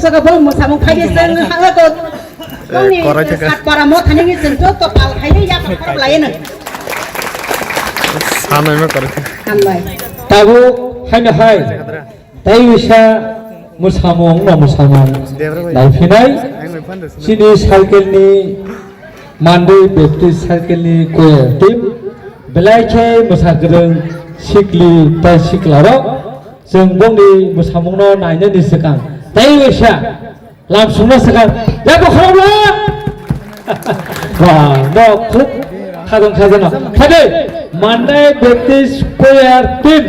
saka bol musamung phai sen hangla to ni sat para mo thani ni sen to pal khai ya par lai na samai ma kare hambai tabu haina hai tai wisa musamung no musamung dai finai sini cycle ni mandai baptist cycle ni ko tim belai ke musagreng sikli ta siklaro जों बंनि मोसामुंनो नायनो निसोखां tai wisa langsung sekarang ya bokharabla wah no খুব খাজন খাজনা থাকে mandai baptist choir team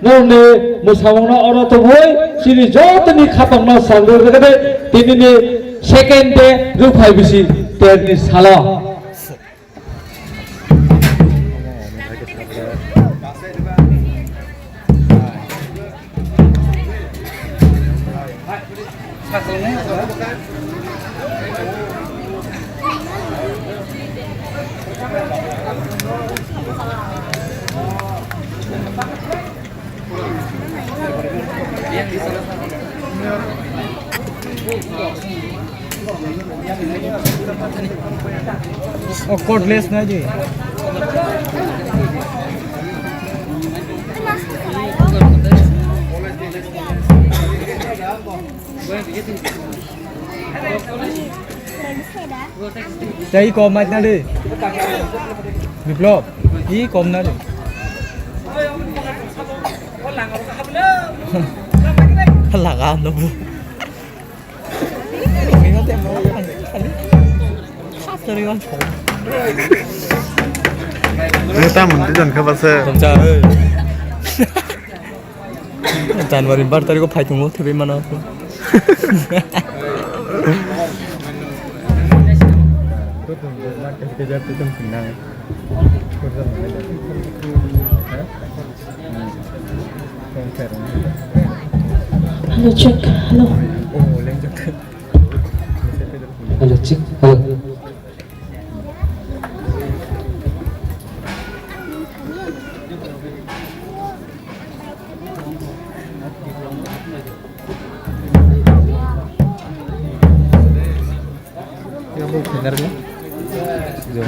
none mosamungno oro to boy sini jotoni khapangno sangro gade tinini second day rupai bisi terni sala oh cordless na ji Đây com mạch na đi Biplop ý com na đi Lagaan na po Serius Kita muntijan ke pasar. Samca Januari bar tadi ko fight mo tapi mana aku halo cek halo halo cik halo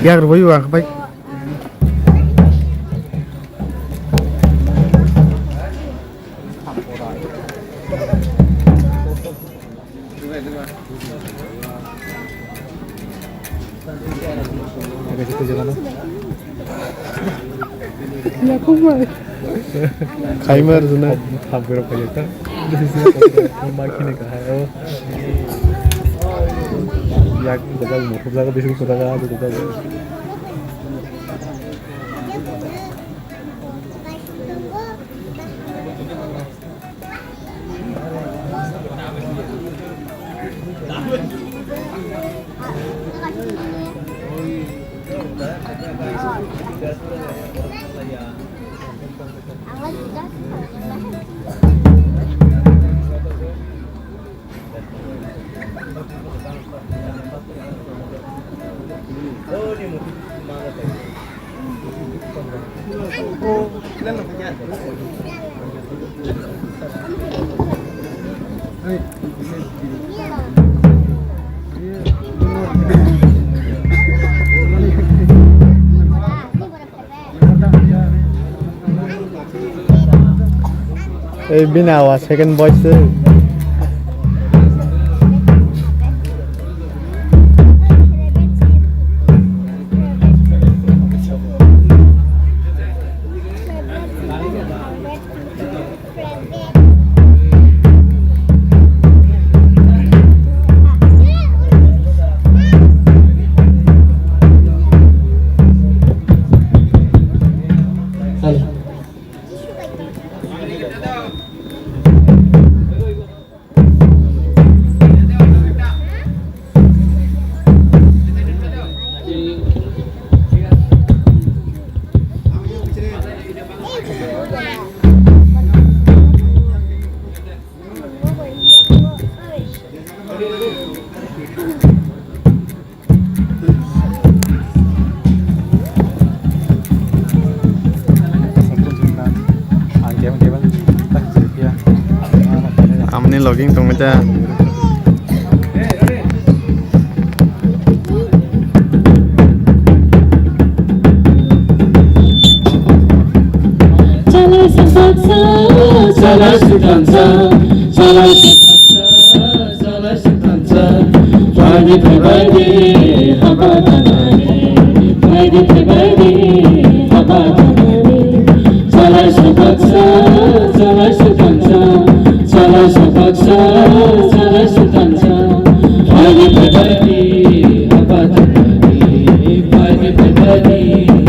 Ya, berboyu ah, baik. ya kumai Khaymer zuna. hampir apa ya kan di sini makin kayak ya kita mau kerja ke bisnis kita aja kita Binawa second voice. Amni logging tong meta Zalai Sutanza, Zalai Sutanza, Zalai Sutanza, Vaidi Vaidi, Habadanani, Vaidi Vaidi, Habadanani, Zalai Sutanza, Zalai Sutanza, Zalai Sutanza, Zalai Sutanza, Vaidi Vaidi, Habadanani, Vaidi Vaidi, Habadanani.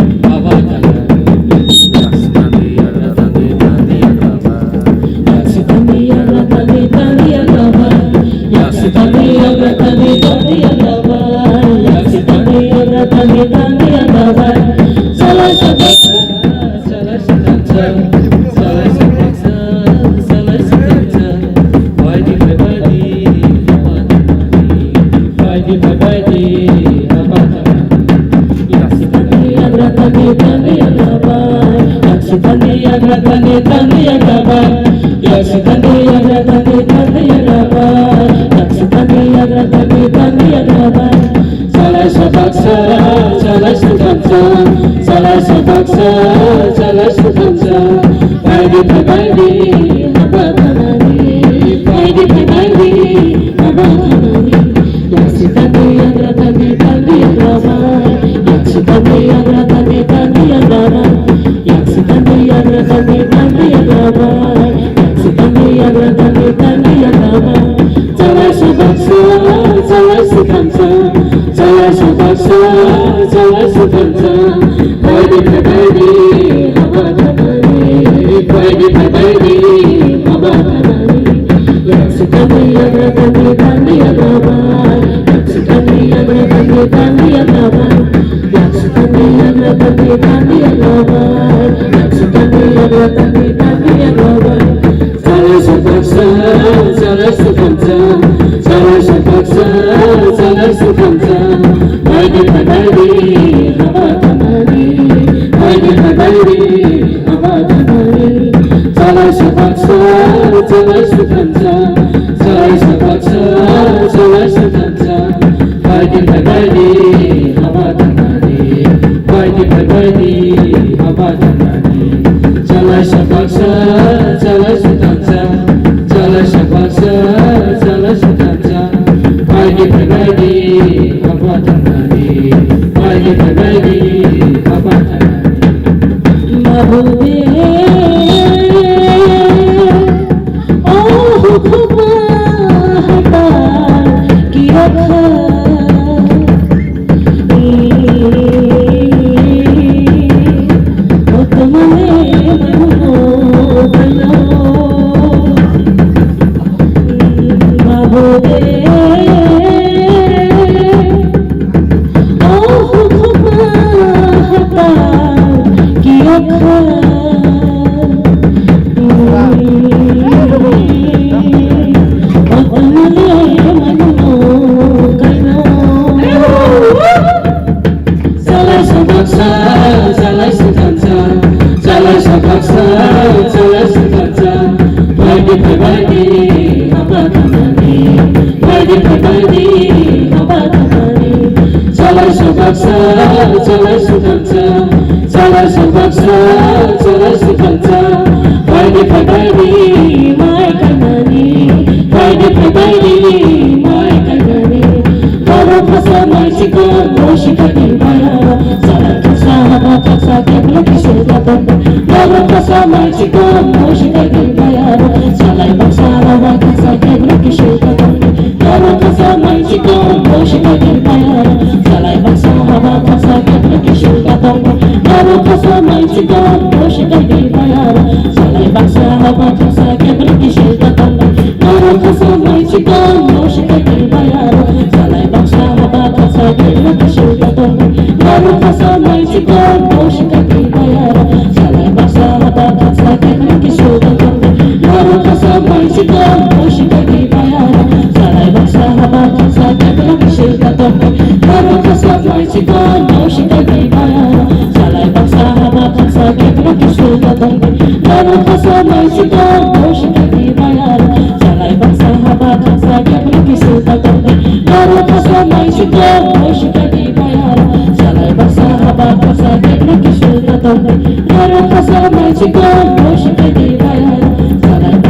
Salai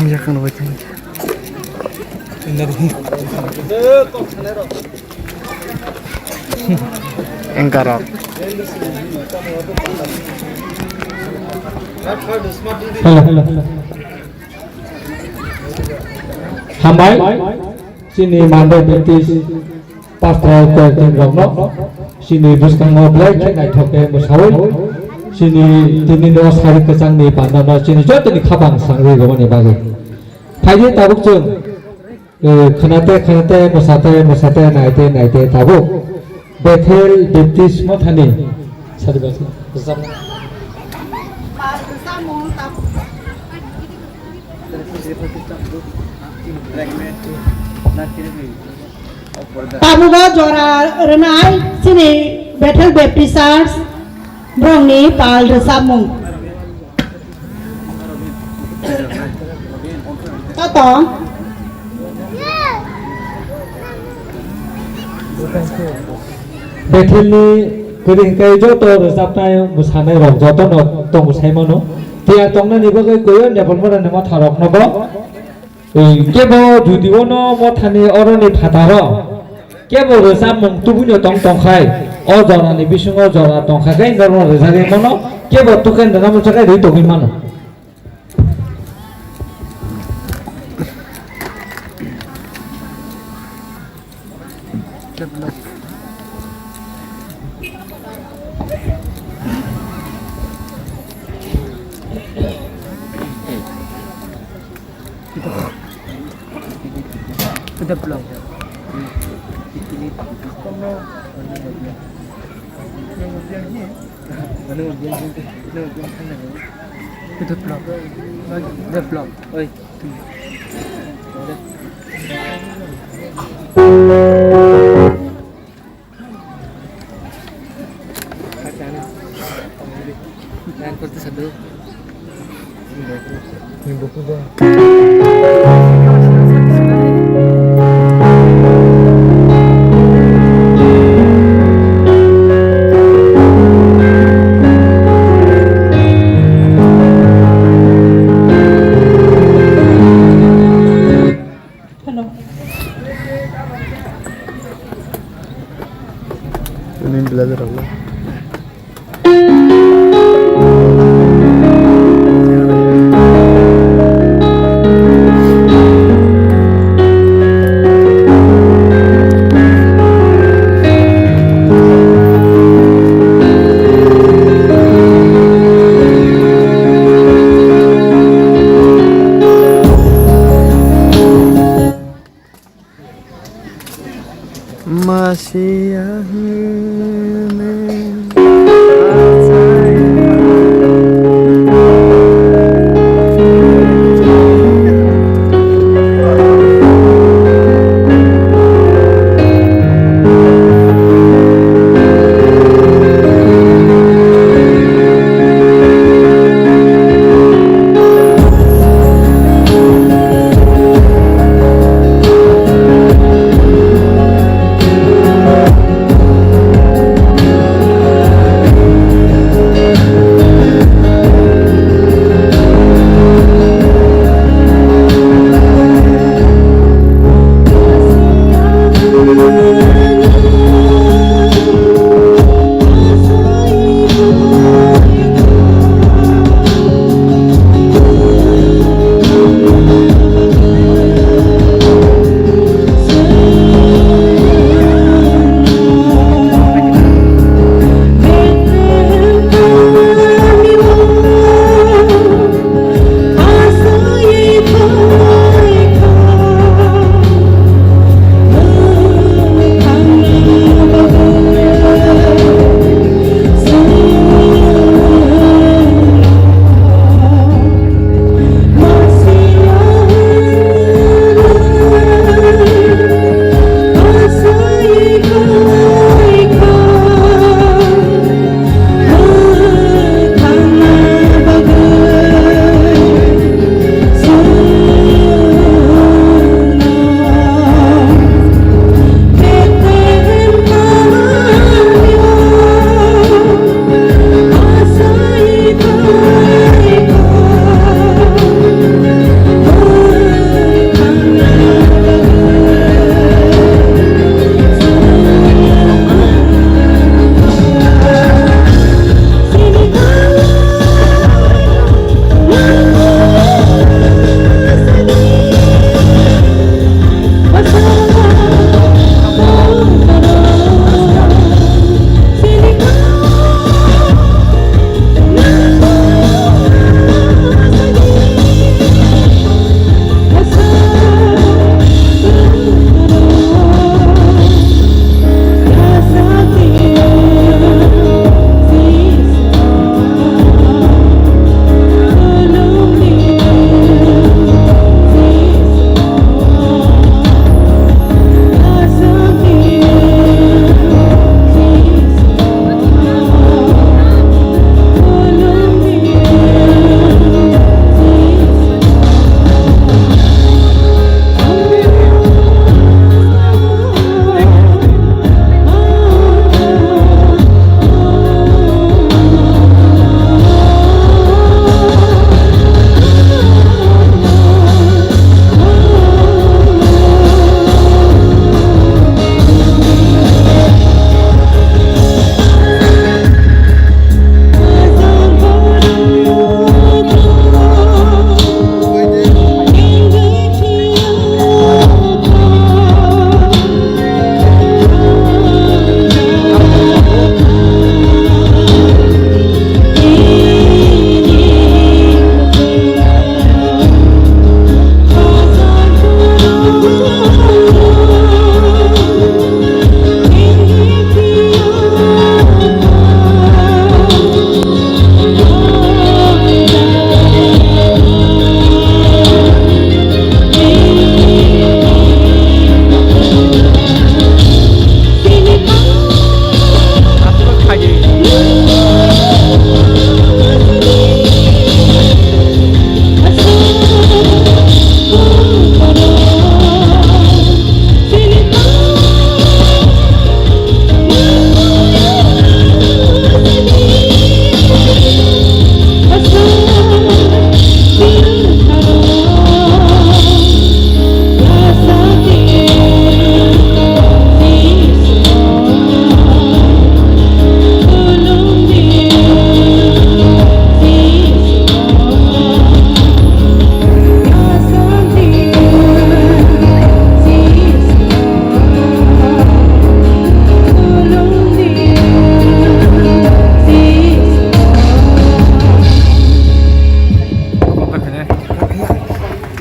Yak kan baca. Engkarok. Hello. Hambai, sini mandai betis pastra kertin rokno, sini buskang ngoblai kenai thoke musawai, sini tini no sari kecang ni pandana, sini jodoh ni kabang sangri gomani bagi. Kaji tabuk jeng, kanate musate naite tabuk, betel betis mothani, sari bahasa. Tabuga jora renai sini Bethel Baptist Church Brongni Pal Resamung Tato Bethel ni kering kai joto resapnai musanai rok joto no tong musaimono tia tong na nibo kai koyo ne bolmora ne ma tharok no bo kebo judiwo no mo thani oroni phataro kebo resapmung tubunyo tong khai o jora ni bisungo jora tong khai normo resage mono kebo tuken dana mo chakai ri tokin mano Develop. Oi. Ini belajar apa? Masih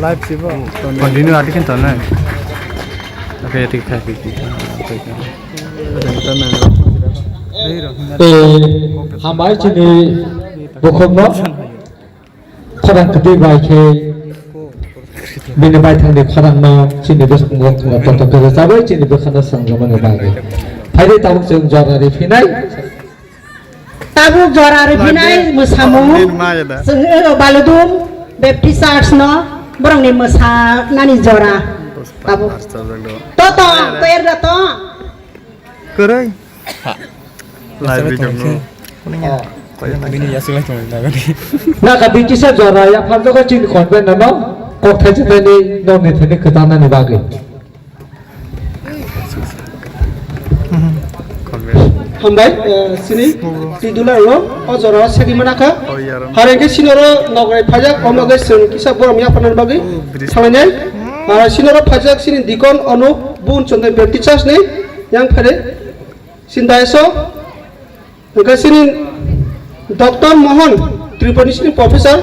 live सिब continue आदि किन तने okay ठीक है ठीक हामाय चिनि बुखमनो खरां कदि बायखे बिनि बायथांनि खरांनो चिनि बसंगो तत करे जाबाय चिनि बखाना संगमनि बागै फायदे ताबुक जों जरारि फिनाय tabuk jorari pinai musamu senghe baludum baptist church no borong ni musa nani jora tabuk to ter da to करे लाइभ भिडियो नो Bini ya sila cuma dah ni. ना कदि किसा जरा या फारजो का चिनि खनबे न कक थाइसे थाइनै ननि थाइनै खोतानानि बागै हामबाय सिनि तिदुला रो अजरा सेगि मनाखा हारेंगे सिनरो नगराय फाजाक अमगे जों किसा बरम या फानान बागै सालायनाय सिनरो फाजाक सिनि दिकन अनु बुन चन्दै बेप्ति चार्च नि yang फारे सिनदायसो गसिनि डॉक्टर मोहन त्रिपुरी सिनि प्रोफेसर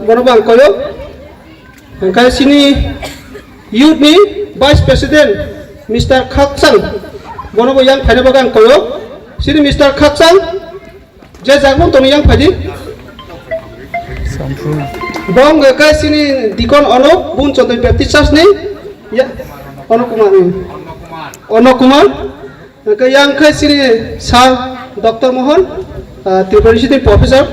बनबां कयो गसिनि youth ni vice president Mr. Khaksang bonobo yang phane bagang koyo sini Mr. Khaksang je jagmon toni yang phadi bong ga sini dikon ono bun chondoi baptist church ni ya ono kumar ga yang kha sini sir Dr. Mohan Tripuri City professor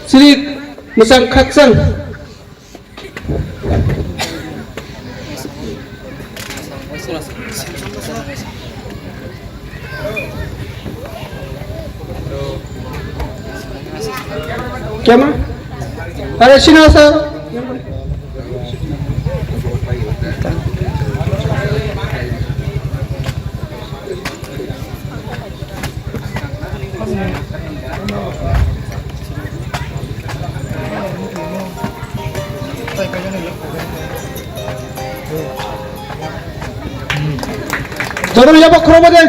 Sini Musang Khaksang क्या मां अरे सिना sir जरूर या बखरो बजे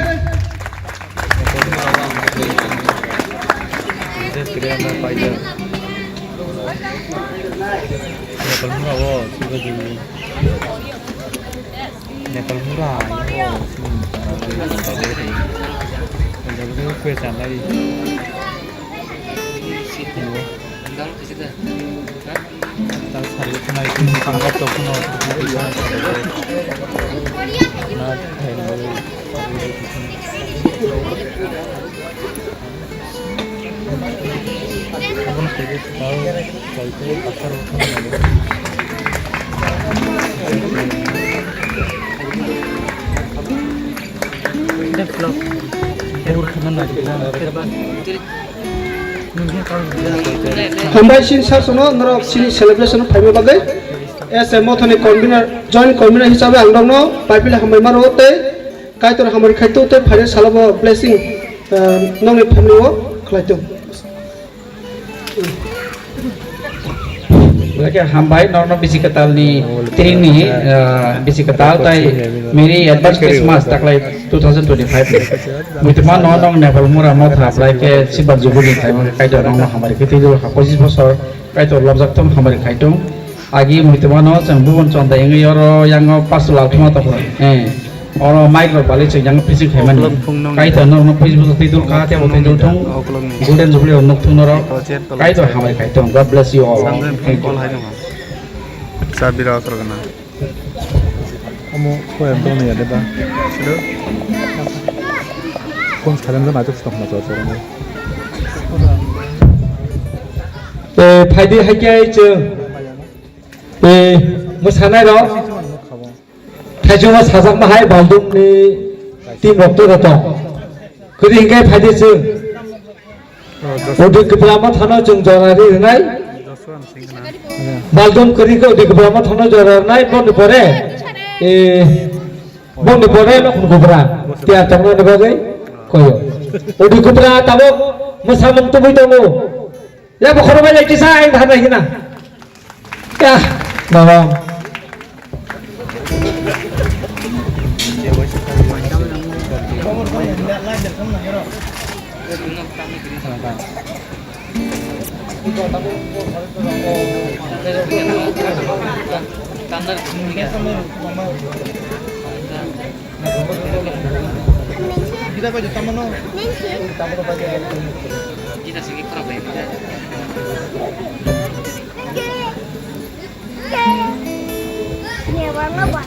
Nepal murah, itu kue sana di. Tak sahaja kena itu pangkat tu kena nak hello. Kamu sedikit tahu kalau itu pasar utama. Dah vlog. Urut mana lagi? हामबाय सिन सासनो नर सिनि celebration फाइबे बागै एस ए मथनि convener joint convener हिसाबै आं दंनो पाइपिला हामबाय मारोते काइतर हामबाय खायतोते फाइने सालाबो ब्लेसिंग नंनि फैमिलिओ खलायतो Lagi hambai normal bisi ketal ni tering ni bisi ketal tai meri advance Christmas tak lai 2025 mitma nong Nepal mura mau apply ke sibat jubuli tai kai do nong hamari kiti do hakosis bosor kai to lobjak tom hamari kai tung agi mitma no chambun chonda yang yoro yang pas laut mo to oro micro bali che yang physics heman kai to no Facebook tidur ka te mo tidur tung golden jubuli nok tung no kai to hamari kai tung God bless you all Sabira करना Kamu kue yang tahu ni ada dah. sudah Kau sekarang dah macam stok macam macam. फायदे हाइके जों मोसानाय र थाइजौआ साजाक माहाय बालदुमनि team doctor दं गोरिंगाय फायदे जों उदै गोब्रामा थानो जों जरारि होनाय बालदुम गोरिंखौ उदै गोब्रामा थानो जरारनाय बन्द परे बन्द परे लखन गोब्रा तिया तंनो नबागै कयो उदै गोब्रा ताबो मोसामोन तबै दङ या बखर बाय किसा आइ धानाय हिना या बाबा Kita apa juta mana? Kita sih kerap ya. Ini warna apa?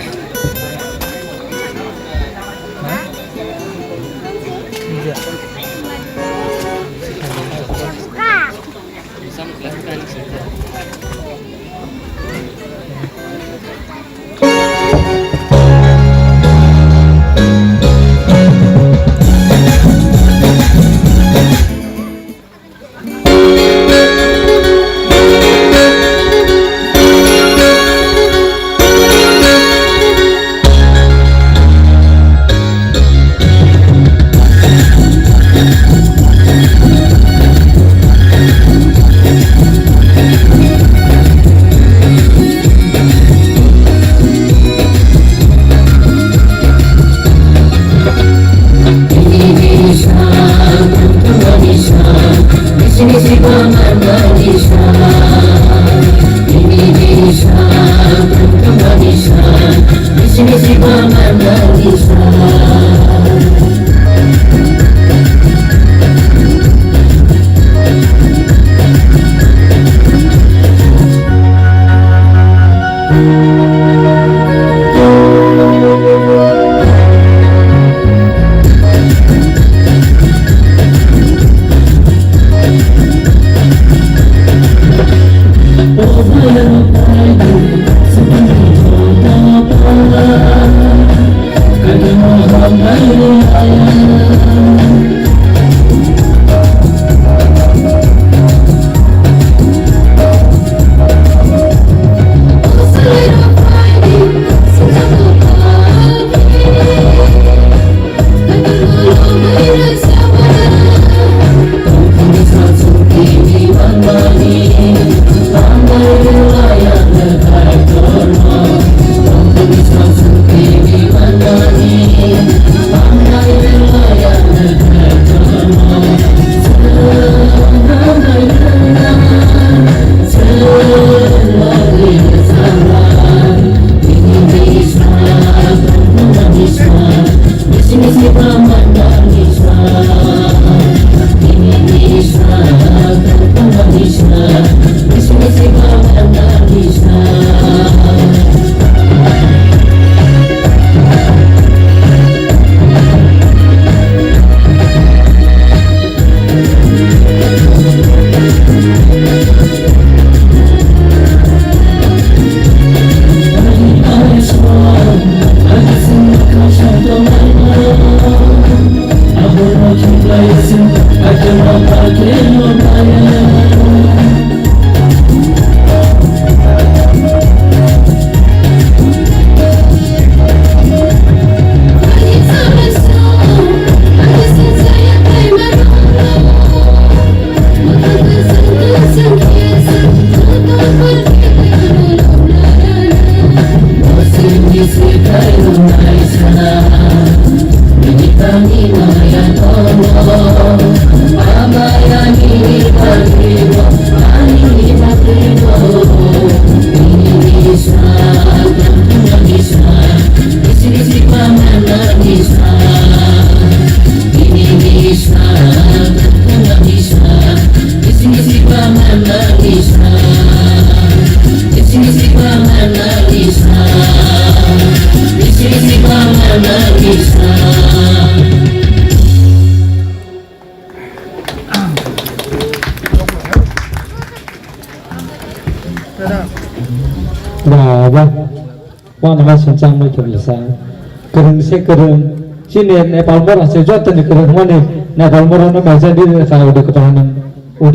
Suka. Bisa melakukan sudah. Wana sencang mai bisa kereng se kereng sini Nepal mora se jatuh ni kereng mana Nepal mora na macam di saya udah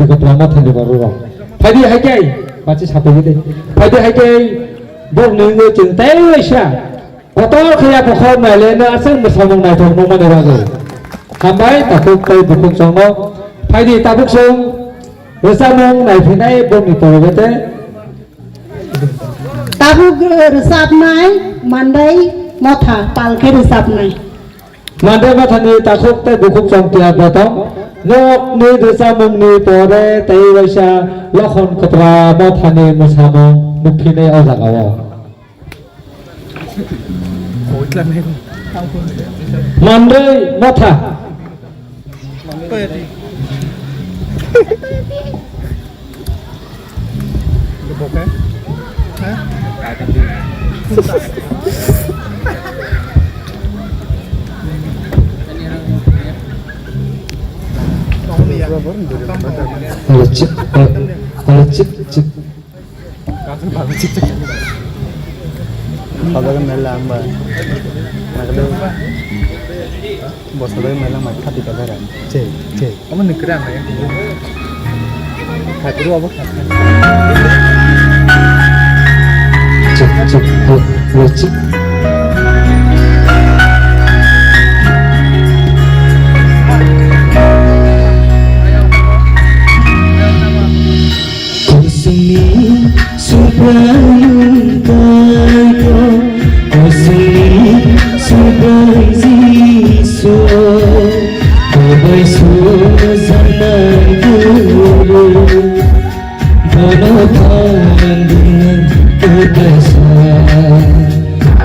keperangan tadi baru. Tadi hakai macam siapa gitu. Tadi hakai bok nengu cintai wesha. Kotor kaya pokok melena asal bersama naik turun mana lagi. Hambai takut kau bukan contoh. Tadi takut song bersama naik pinai bok itu betul. Tahu resap nai, mandai, motha, palke resap nai. Mande mathani takuk te bukuk jong tia batong nok ni desa mung ni pore tei waisa lokhon katra mathani musamong nukhine o jagawo Mande matha Cik, cik. Kalau kan melang bah, nak ada bos ada melang macam hati pada kan. Cek. Kamu negara apa ya? Hati dua apa? Cik. Kusumi subayun kayo, kusumi subay ziso, kubay suzanay guru, bono pandangan kudasa.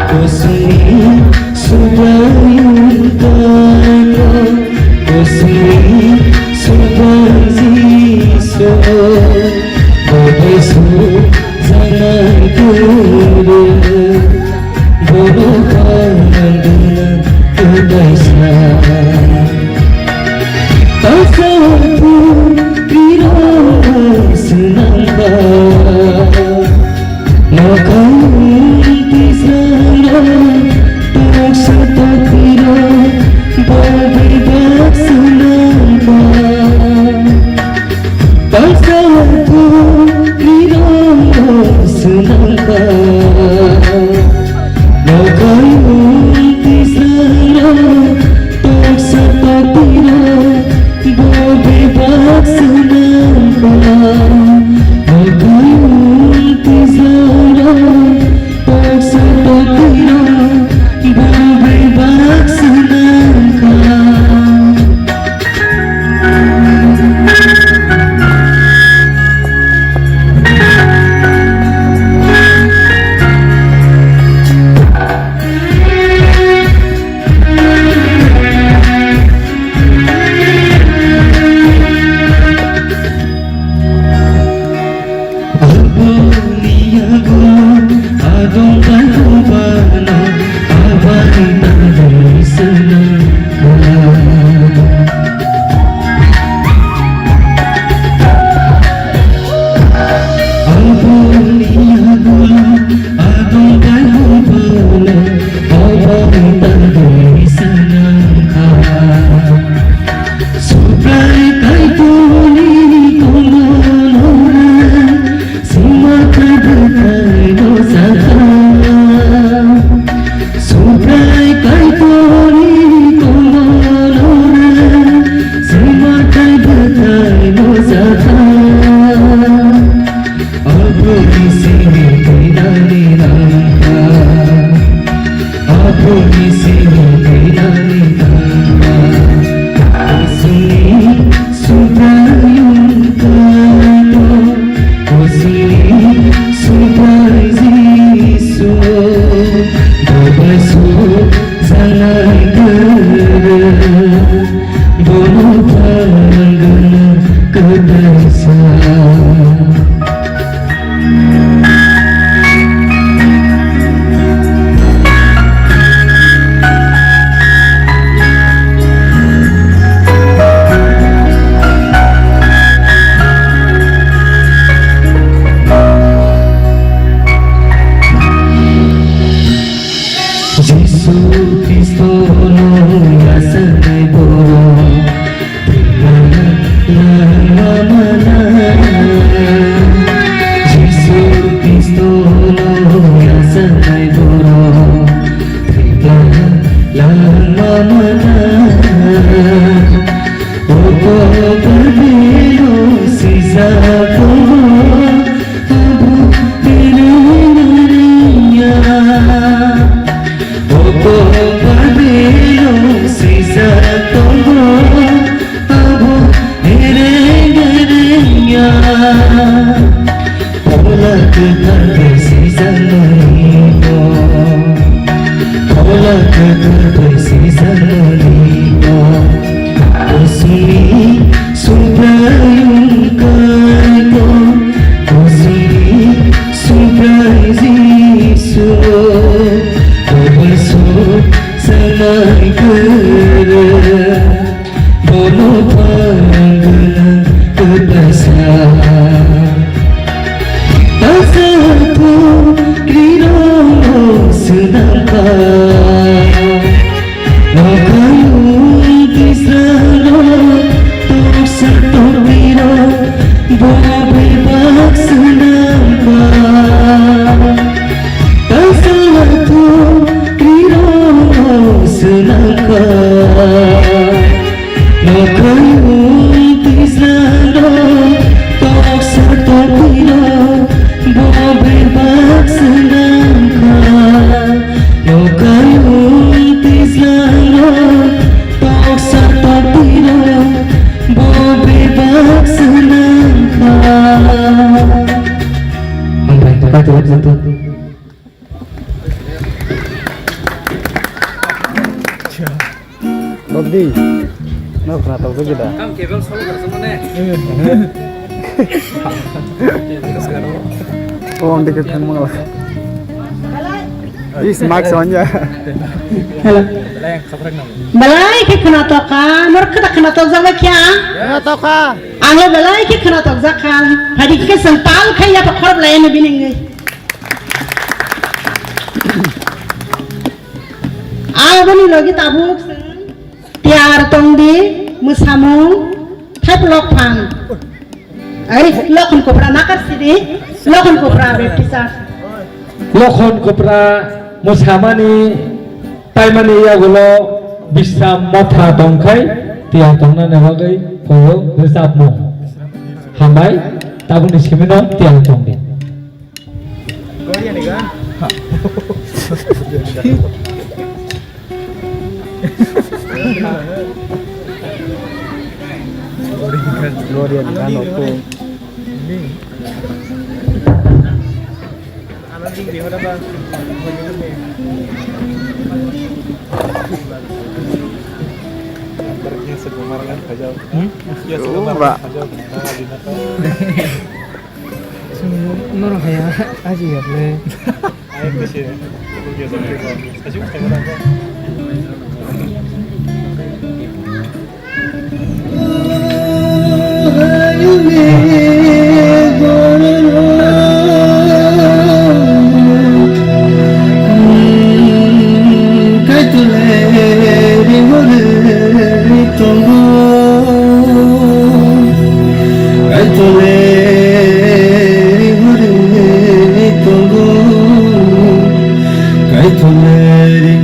Kusumi subayun kayo, kusumi subay ziso. Besu jangan kuru, bodoh pandangan kudasa. Tak satu irama senanda, maka di sana tak satu irama berbebas senanda. Tak satu irama senanda, maka di sana tak satu irama berbebas senanda. Maka di sana tak satu irama berbebas senanda. See Polak karbesi zanolipo Polak karbesi zanolipo Kusumi subrayung kaito Kusumi subrayisu Obaso samai kere Bolo panggala kebasa Tasaku krirono sedangka Nokayung kisano Tok satu wiro Bobe bak sedangka Tasaku krirono sedangka Nokayung kisano Tok satu wiro Bobe bak sedangka Nokayung kisano Tok satu wiro Bobe bak sedangka Sampai dekat satu Robdi, no pernah tahu tuh kita. Kamu kebel solo bersama Oh, om deket kan malah. Ini smak soalnya. Hello. yang kaprek nama. Balai ke kena toka, mereka tak kena tok zawa kya? Kena toka. Anglo balai ke kena tok zakal. Hadi ke sental kaya pak korb lain biningai. Bani logi tabuk tiar tongdi musamung thap lok phang ari lokon kopra nakar sidi lokon kopra beptisa Lokhon kopra musamani taimani yagulo bisam matha dongkai tiar tongna nebagai koyo resapmo hamai tabuni simino tiar tongdi Korea nih kan? Gloria di kan aku. Anak di mana bang? Antaranya segumarangan aja. Ya segumarangan aja. 너랑 가야 아직 없네. Ayo ke sini. Biasa kita. Asyik kita apa? Kaitu leri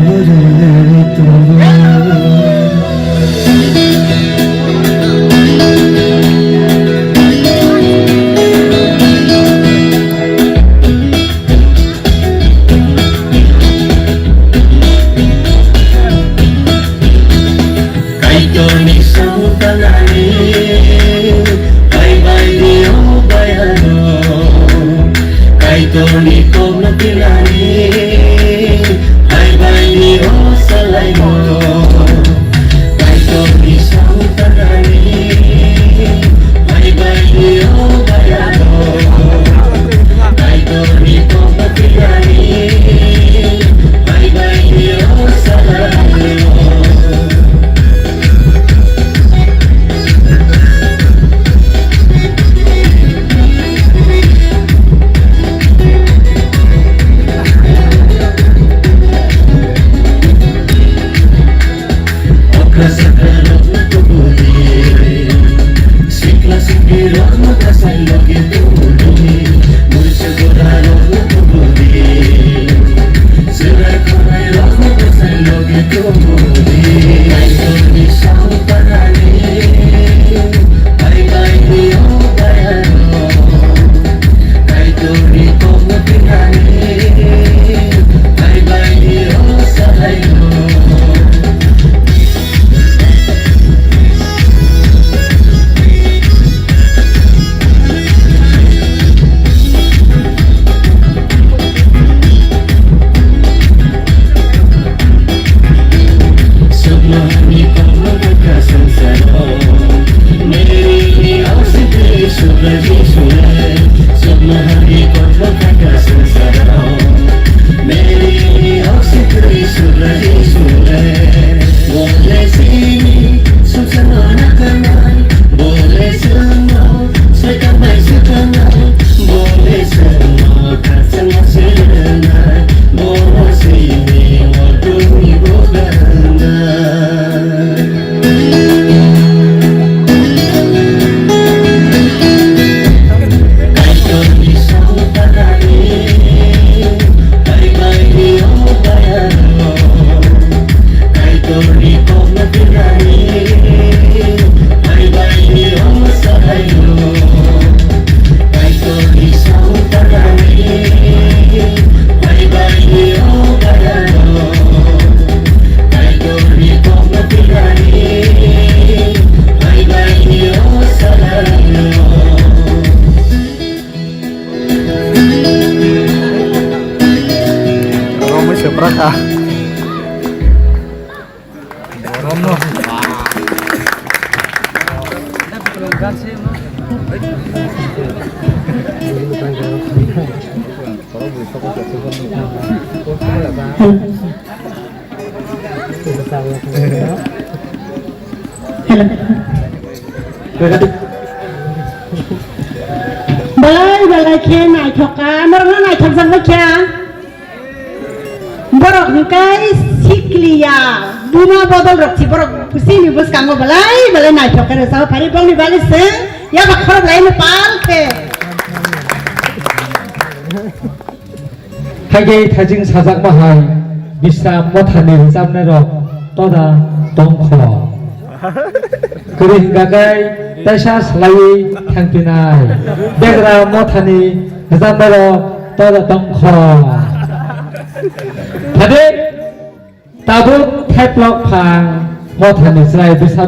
balai balai khe nai thoka marang nai thok jang kya borok kai sikliya buma bodol rok si borok pusini bus kango balai balai nai thoka re sa phari bang ni balai se ya bak khorok lai me pal ke 하게 타징 사작 마하이 비싸 못하는 쌈내로 또다 동코 그리 가가이 대샤 슬라이 탕피나이 베그라 못하니 쌈내로 또다 동코 다들 따분 태블럭 팡 못하니 슬라이 비싸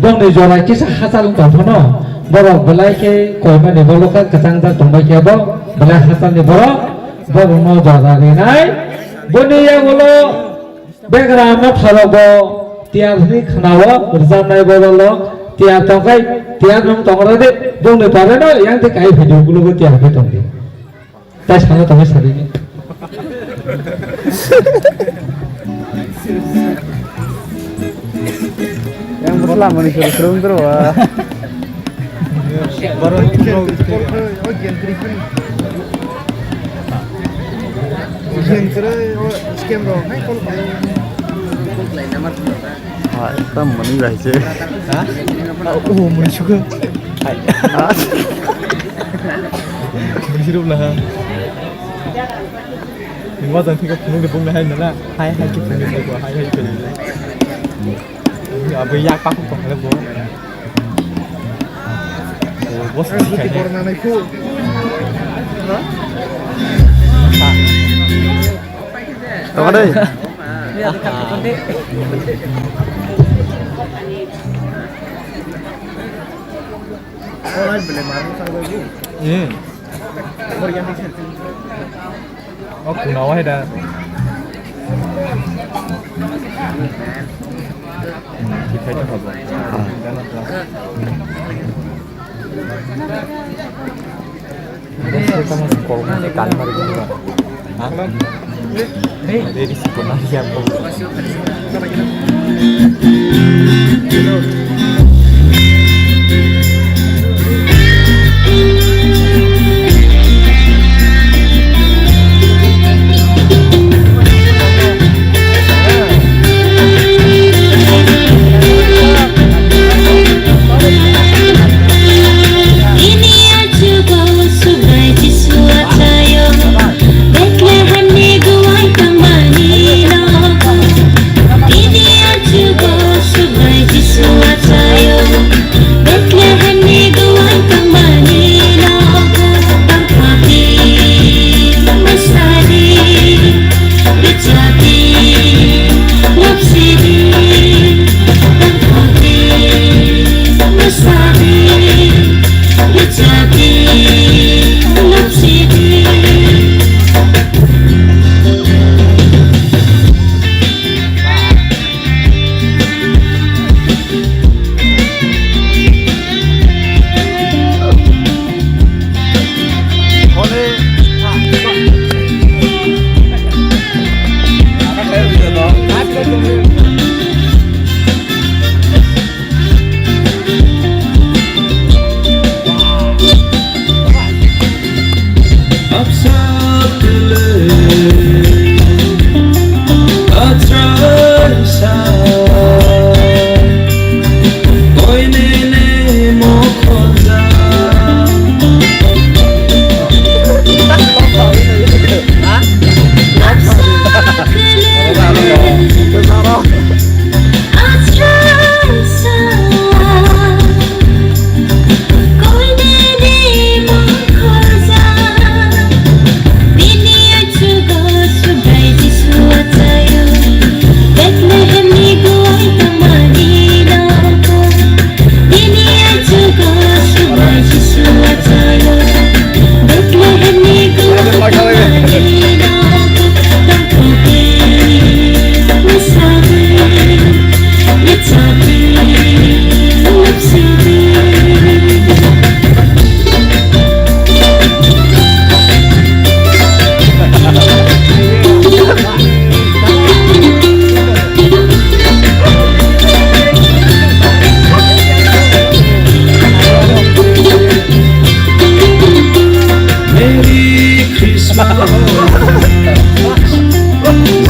동네 조라 기사 하살 동포노 뭐로 블라이케 고이마니 볼로카 가장자 동바이케보 블라이 하살니 보로 Baru jaga ni nai, buni yang bolo, background na thalogo, tiap ni khanawa, bersama nai bolo, tiap tongkai, tiap nong tongkar ni, dong ni pada no, yang tu kai video bulu tiap ni tongki, tes mana tongkai sari ni. Yang berlah manusia serung terus. Baru Tam mani lah je. Oh, mani juga. Mani hidup lah. Mình bao giờ thì có những cái vùng này nữa là hai chục người này của hai cái này. Ở bây giờ các cũng là bố. Bố sẽ cái corona này cô. Đâu đây? Orang boleh marah sama ibu. Berganti. Oh, kunawa ada. Kita itu apa? Kita masuk kolom ni kan mari kita. Dari situ nanti apa? This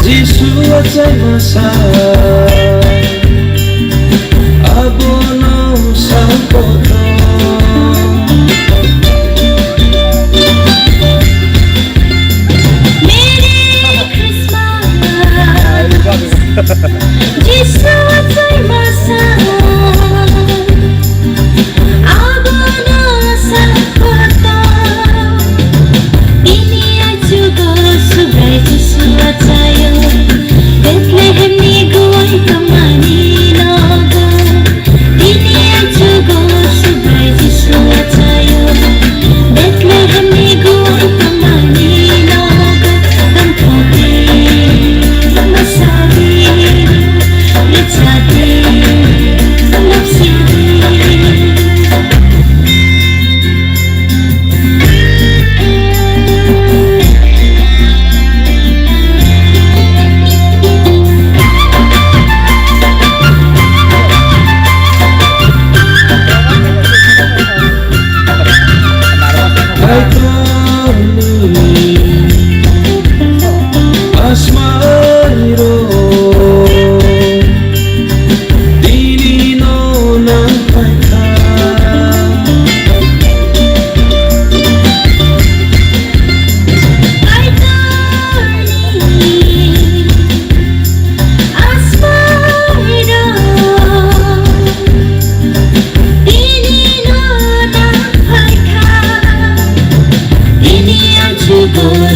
Jisu aja masa abono sampoto Jisu aja masa abono sampoto ini juga subrai Jisu aja Bethlehem ni guai kamani naga ini juga subrai Jisu aja Bethlehem ni guai kamani naga tampoke masabi lichate lapsidi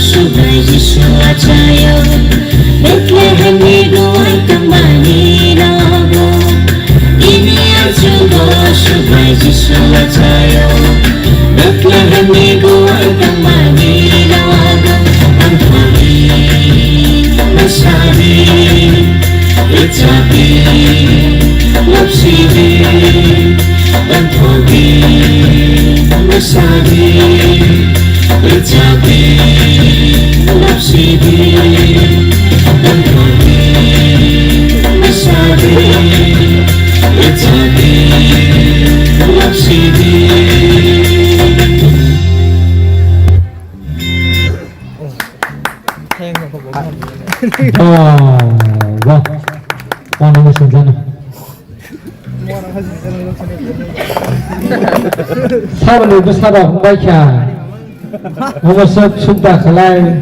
subrai Jisu aja Bethlehem ni guai kamani naga ini juga subrai Jisu aja Bethlehem ni guai kamani naga tampoke masabi lichate lapsidi tampoke masabi lichate lapsidi tampoke masabi lichate lapsidi wah mana musim sana sabar itu sabar membaca memasuk sumpah kelai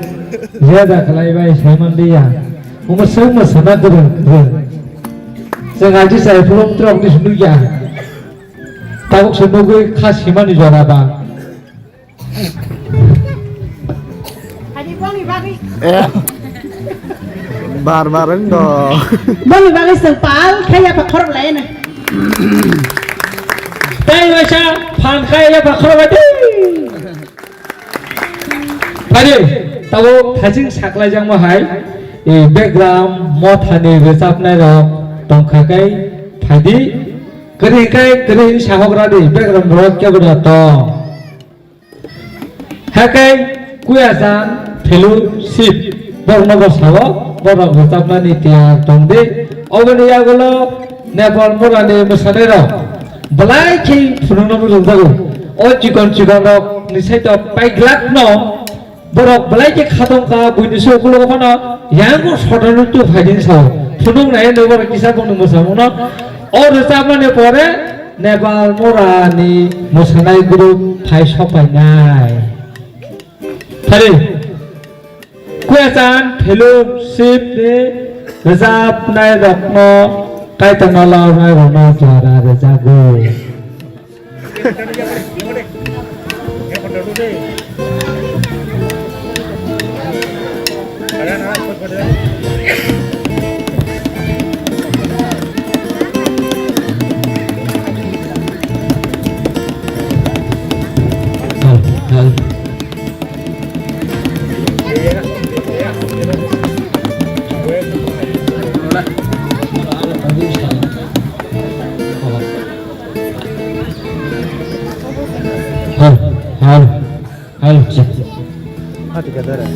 ziyadah kelai bayi saya dia memasuk masana turun sengaja saya belum terang di dunia tabuk sebagai kasih mani juara bang Bareng dong. Bagi bagi sepal kayak apa korban lain tay baca pan kaya bakal bati tadi tahu thajing saklai jang mahai background mothani resapnai rok tongkhakai phadi kering sahogradi background rok kya berato hakai kuyasan fellowship borno basawo borok resapnani tiar tongde obaniya golo Nepal murani musane rok belai ki phunung no jago o chikon rok nisai to paiglak no borok belai ki khatong ka buini so kulo kono yango sodanu tu phajin sao phunung nai no bor kisa bonu musamo no o resapnani pore Nepal murani musanai group phai sopai nai thari kuyasan fellowship ni resap nai rokno kai tanala nai rono jara rejago Halo, cik. Hati kadara.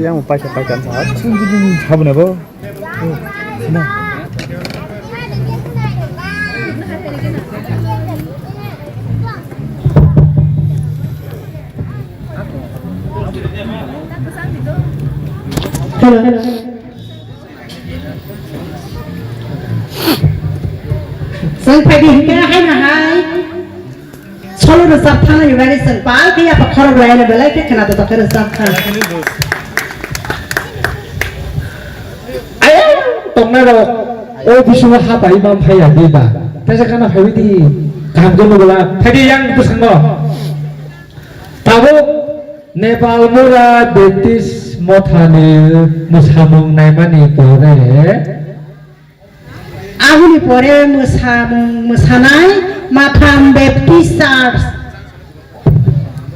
yang mau pakai saat apa nih bu? Nah. Hello. Sang phải đi cái hay là hay. Solo được sắp thang này về sang phải cái apa khorok lại là belai cái khana tu cái sắp thang. Tông này rồi, ôi bây giờ hấp ấy mà phải ăn đi bà, tại sao cái nào phải đi làm cho nó là phải đi ăn bữa sáng đó. Tao Nepal mura British mothani musamung nai mani pore. Ahuni pore musanai matham Baptist Church.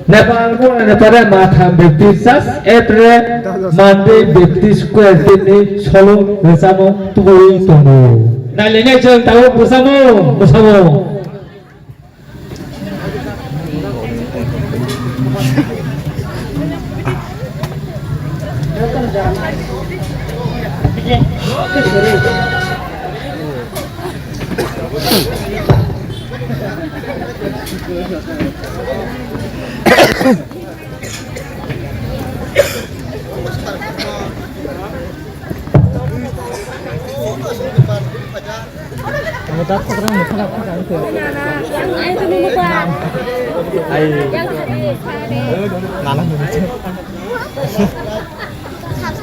Nepal mura Nepal matham Baptist Church etre Monday Baptist Square tini solo bersama tuoi tomo. Nalingnya jeng tahu bersama.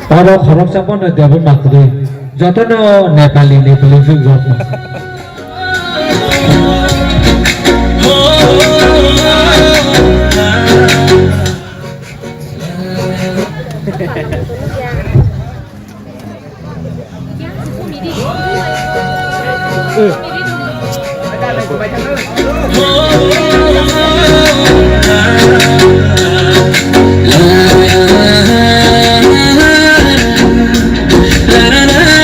Kalau khorok siapa nak dia pun nak tu, jatuh no Nepali juga jatuh. La la la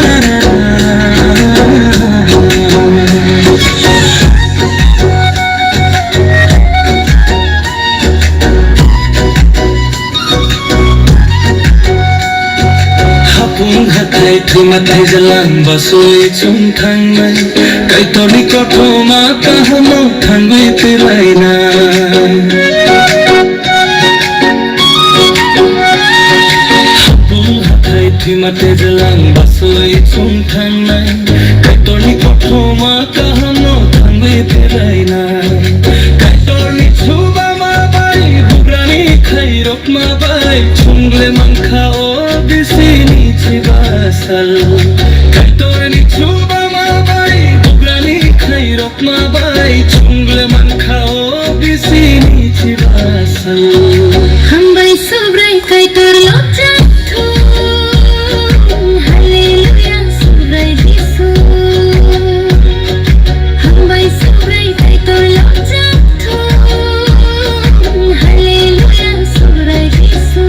हाथाय थैमाथाय जालां बसोय चुं थांनाय कायतरनि कथमा काहानाव थांगुय फैलायना हाथाय थैमाथाय जालां बसोय चुं थांनाय कायतरनि कथमा काहानाव थांगुय फैलायना कायतरनि छुबा माबाय बुग्रानि खैरक माबाय चुंग्ले मांखाओ बिसिनि चिबासल कायतरनि छुबा माबाय बुग्रानि खैरक माबाय चुंग्ले मांखाओ बिसिनि चिबासल हामबाय सुब्राय कायतर लज्जा हालेलुया सुब्राय जिसु हामबाय सुब्राय कायतर लज्जा हालेलुया सुब्राय जिसु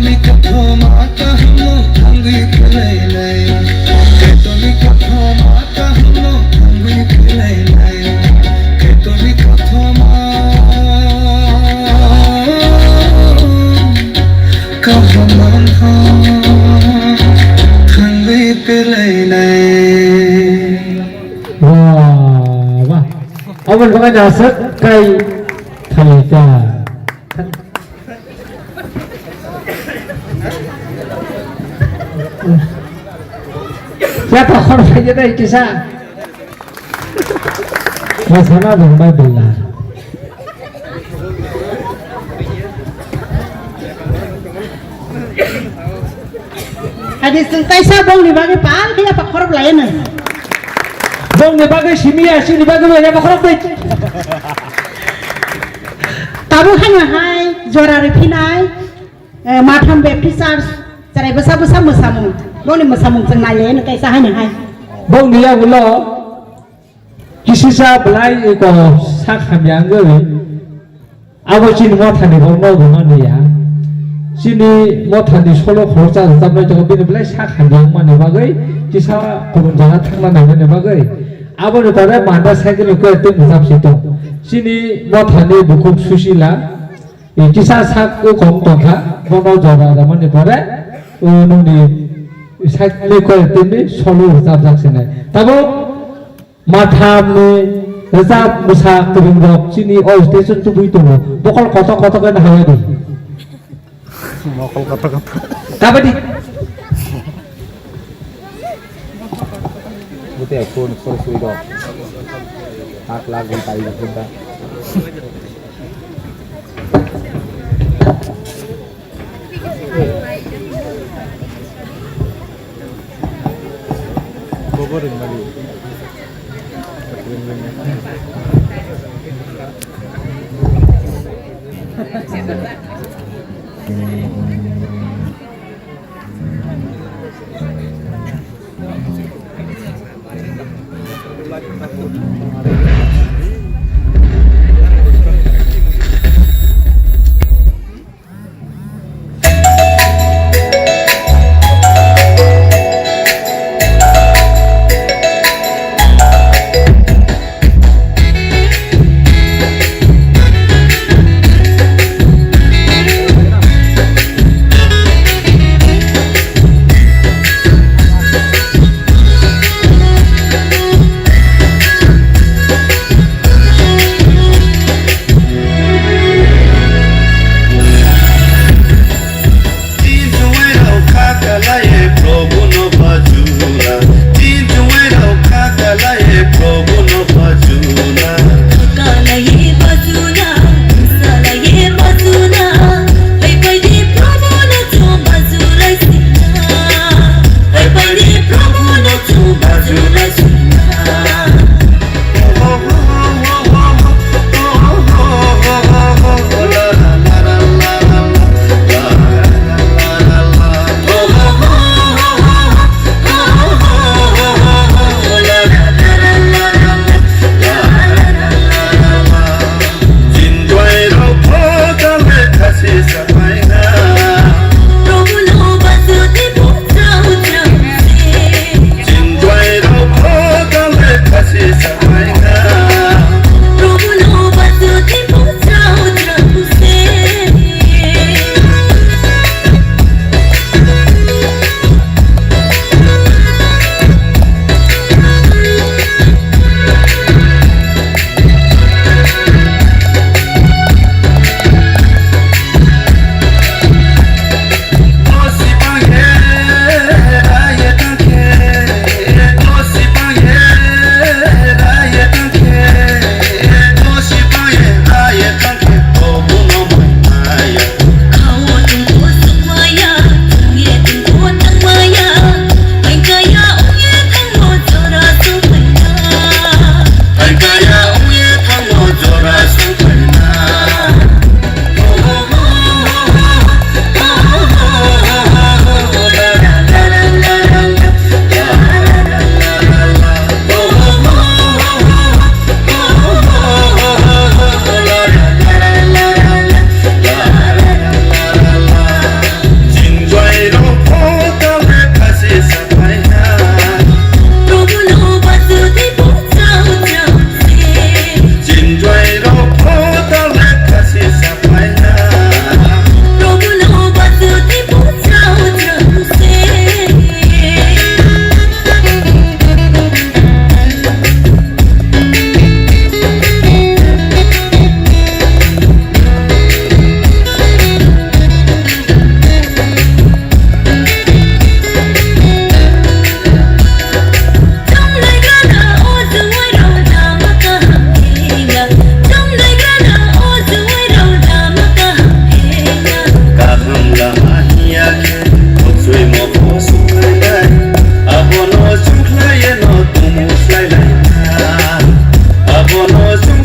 Kaitoni kathoma kahano thangui pelai nai Kaitoni kathoma kahano thangui pelai nai Kaitoni kathoma kahano thangui pelai nai Wah, awal mga nasat kay Talita. Siapa orang saja dah kisah. Masalah dengan Bible. Hadis tentang sabong di bagai pal kaya pak korban lain. Bong ni bagai simia, sini bagai banyak orang baik. Tabu hanya hai juara refinai, matam baptisar, cerai besar besar musamu. Bong ni musamu sengai lain kaya sah hanya hai. Bong ni ya gula. Kisah belai itu sak hamyang gini. Awak sini mau thani bong mau gimana ni ya? Sini mau thani solo khorca sampai jauh bini belai sak hamyang mana bagai. Kisah kubun jalan thangla mana bagai. Awak ni pada mana saya kini kau itu musab situ. Sini mau thani buku susila. Kisah sak ku kong tongka. Bong mau jalan zaman ni pada. Nuni saya kini kau itu ni solo musab sak sini. Tapi matam ni rezat musa kering rok sini all station tu begitu bokol kotak-kotak kan hawa di Mokol kata-kata. apa di Buti aku nak suruh dok. Tak lagu tahu kita. Bogor kembali. Hallelujah.